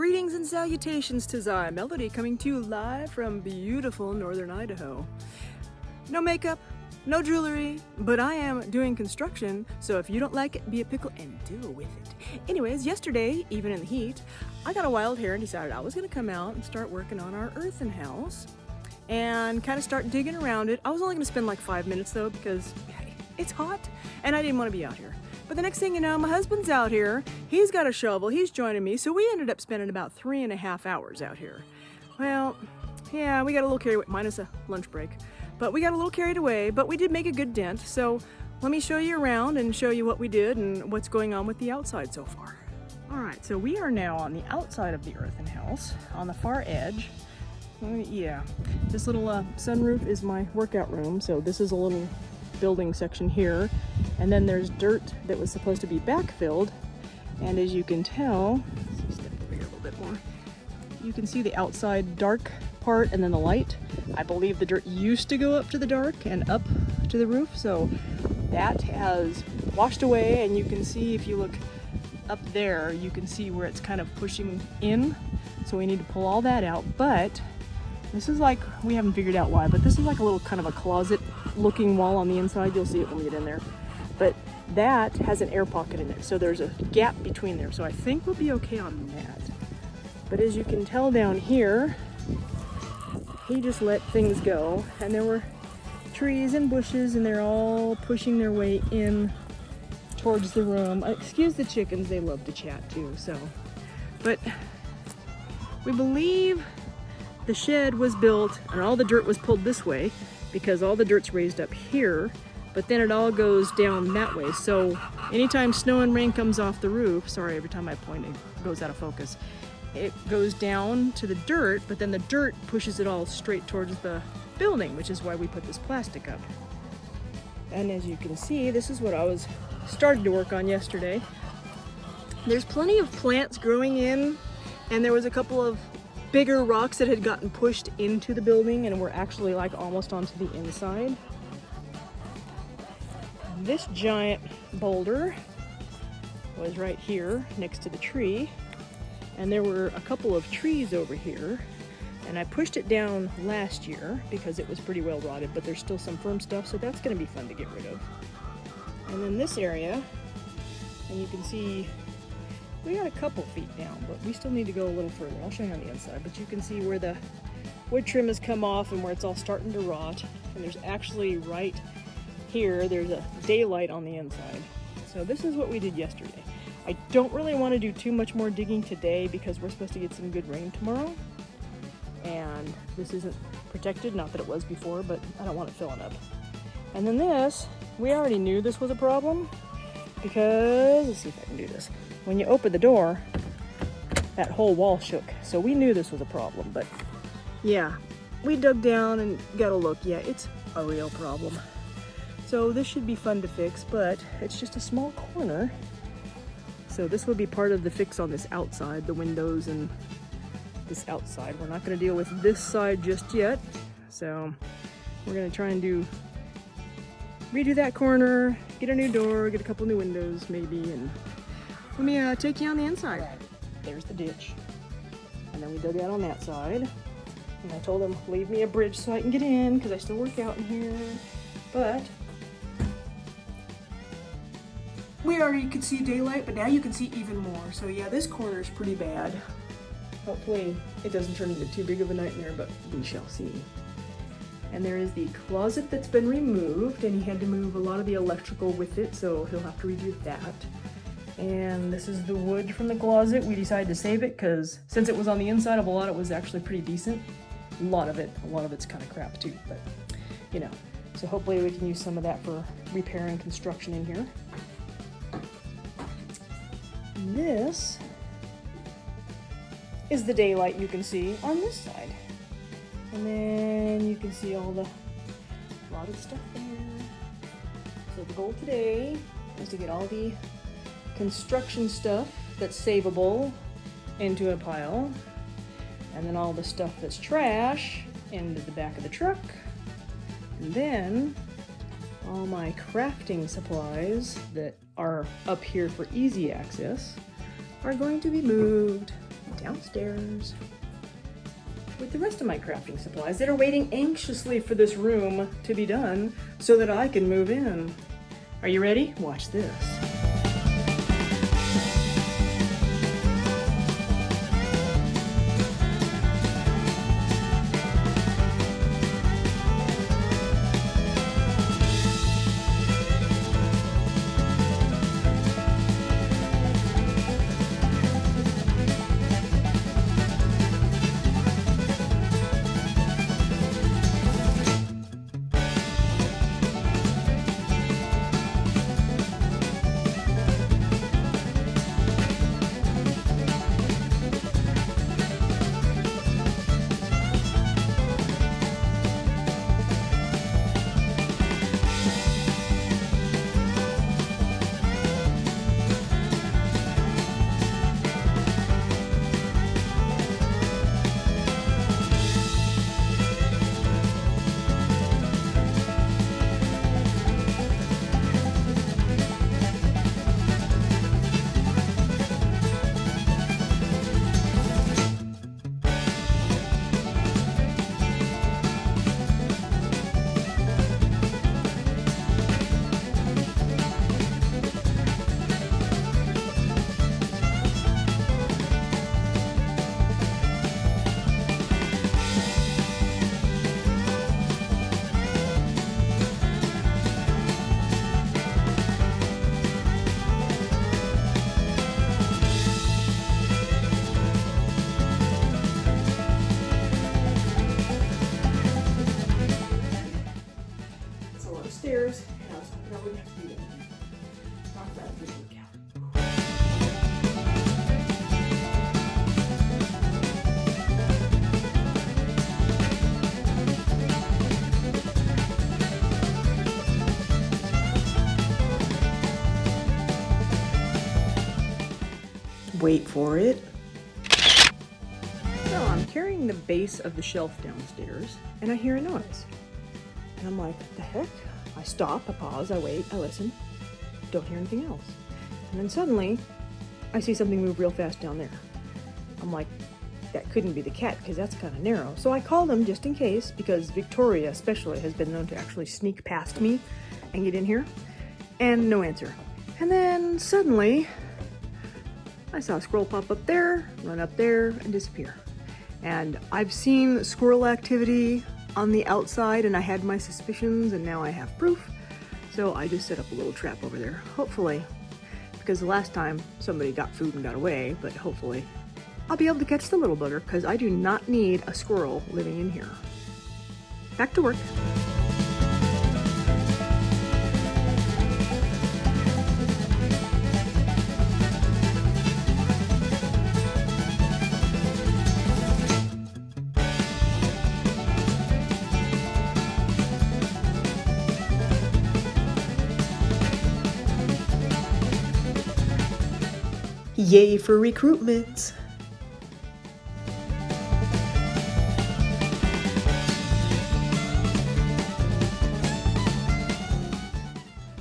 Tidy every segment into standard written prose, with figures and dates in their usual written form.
Greetings and salutations to Zai Melody, coming to you live from beautiful northern Idaho. No makeup, no jewelry, but I am doing construction, so if you don't like it, be a pickle and deal with it. Anyways, yesterday, even in the heat, I got a wild hair and decided I was going to come out and start working on our earthen house and kind of start digging around it. I was only going to spend like 5 minutes though, because hey, it's hot and I didn't want to be out here. But the next thing you know, my husband's out here, he's got a shovel, he's joining me, so we ended up spending about 3.5 hours out here. Well, yeah, we got a little carried away, minus a lunch break, but we got a little carried away, but we did make a good dent, so let me show you around and show you what we did and what's going on with the outside so far. All right, so we are now on the outside of the earthen house, on the far edge. Yeah, this little sunroof is my workout room, so this is a little building section here, and then there's dirt that was supposed to be backfilled, and as you can tell, let's step over here a little bit more, you can see the outside dark part and then the light. I believe the dirt used to go up to the dark and up to the roof, so that has washed away, and you can see if you look up there, you can see where it's kind of pushing in, so we need to pull all that out. But this is like, we haven't figured out why, but this is like a little kind of a closet looking wall on the inside. You'll see it when we get in there. But that has an air pocket in it, so there's a gap between there. So I think we'll be okay on that. But as you can tell down here, he just let things go, and there were trees and bushes, and they're all pushing their way in towards the room. Excuse the chickens, they love to chat too, so. But we believe the shed was built and all the dirt was pulled this way because all the dirt's raised up here, but then it all goes down that way. So anytime snow and rain comes off the roof, sorry, every time I point it goes out of focus, it goes down to the dirt, but then the dirt pushes it all straight towards the building, which is why we put this plastic up. And as you can see, this is what I was started to work on yesterday. There's plenty of plants growing in, and there was a couple of bigger rocks that had gotten pushed into the building and were actually like almost onto the inside. This giant boulder was right here next to the tree, and there were a couple of trees over here, and I pushed it down last year because it was pretty well rotted, but there's still some firm stuff, so that's going to be fun to get rid of. And then this area, and you can see we got a couple feet down, but we still need to go a little further. I'll show you on the inside, but you can see where the wood trim has come off and where it's all starting to rot. And there's actually right here, there's a daylight on the inside. So this is what we did yesterday. I don't really want to do too much more digging today because we're supposed to get some good rain tomorrow. And this isn't protected, not that it was before, but I don't want it filling up. And then this, we already knew this was a problem because, let's see if I can do this. When you open the door, that whole wall shook. So we knew this was a problem, but yeah, we dug down and got a look. Yeah, it's a real problem. So this should be fun to fix, but it's just a small corner. So this will be part of the fix on this outside, the windows and this outside. We're not gonna deal with this side just yet. So we're gonna try and redo that corner, get a new door, get a couple new windows maybe, and let me take you on the inside. There's the ditch. And then we dug out on that side. And I told him, leave me a bridge so I can get in, because I still work out in here. But we already could see daylight, but now you can see even more. So yeah, this corner is pretty bad. Hopefully it doesn't turn into too big of a nightmare, but we shall see. And there is the closet that's been removed, and he had to move a lot of the electrical with it, so he'll have to redo that. And this is the wood from the closet. We decided to save it because since it was on the inside of a lot, it was actually pretty decent. A lot of it's kind of crap too, but you know. So hopefully we can use some of that for repair and construction in here. And this is the daylight you can see on this side. And then you can see all the rotted stuff there. So the goal today is to get all the construction stuff that's savable into a pile, and then all the stuff that's trash into the back of the truck, and then all my crafting supplies that are up here for easy access are going to be moved downstairs with the rest of my crafting supplies that are waiting anxiously for this room to be done so that I can move in. Are you ready? Watch this. Stairs, and I was hoping I wouldn't have to do that. Talk about this weekend. Wait for it. So I'm carrying the base of the shelf downstairs, and I hear a noise. And I'm like, what the heck? I stop, I pause, I wait, I listen, don't hear anything else. And then suddenly, I see something move real fast down there. I'm like, that couldn't be the cat because that's kind of narrow. So I called him just in case, because Victoria especially has been known to actually sneak past me and get in here. And no answer. And then suddenly, I saw a squirrel pop up there, run up there, and disappear. And I've seen squirrel activity on the outside, and I had my suspicions, and now I have proof. So I just set up a little trap over there, hopefully, because the last time somebody got food and got away, but hopefully I'll be able to catch the little bugger, because I do not need a squirrel living in here. Back to work. Yay for recruitment!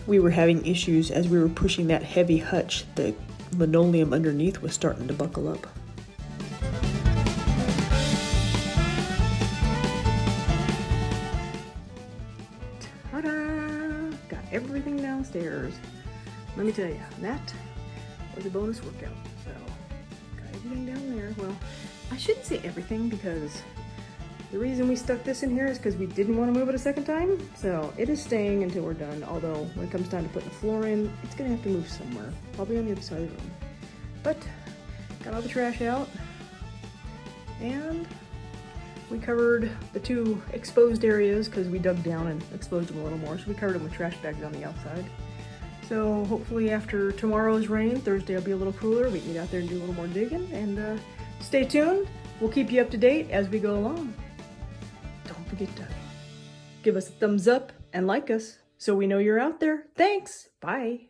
We were having issues as we were pushing that heavy hutch. The linoleum underneath was starting to buckle up. Ta-da! Got everything downstairs. Let me tell you, that was a bonus workout. So, got everything down there. Well, I shouldn't say everything, because the reason we stuck this in here is because we didn't want to move it a second time. So it is staying until we're done. Although when it comes time to putting the floor in, it's gonna have to move somewhere, probably on the other side of the room. But got all the trash out, and we covered the two exposed areas because we dug down and exposed them a little more. So we covered them with trash bags on the outside. So hopefully after tomorrow's rain, Thursday will be a little cooler. We can get out there and do a little more digging, and stay tuned. We'll keep you up to date as we go along. Don't forget to give us a thumbs up and like us so we know you're out there. Thanks. Bye.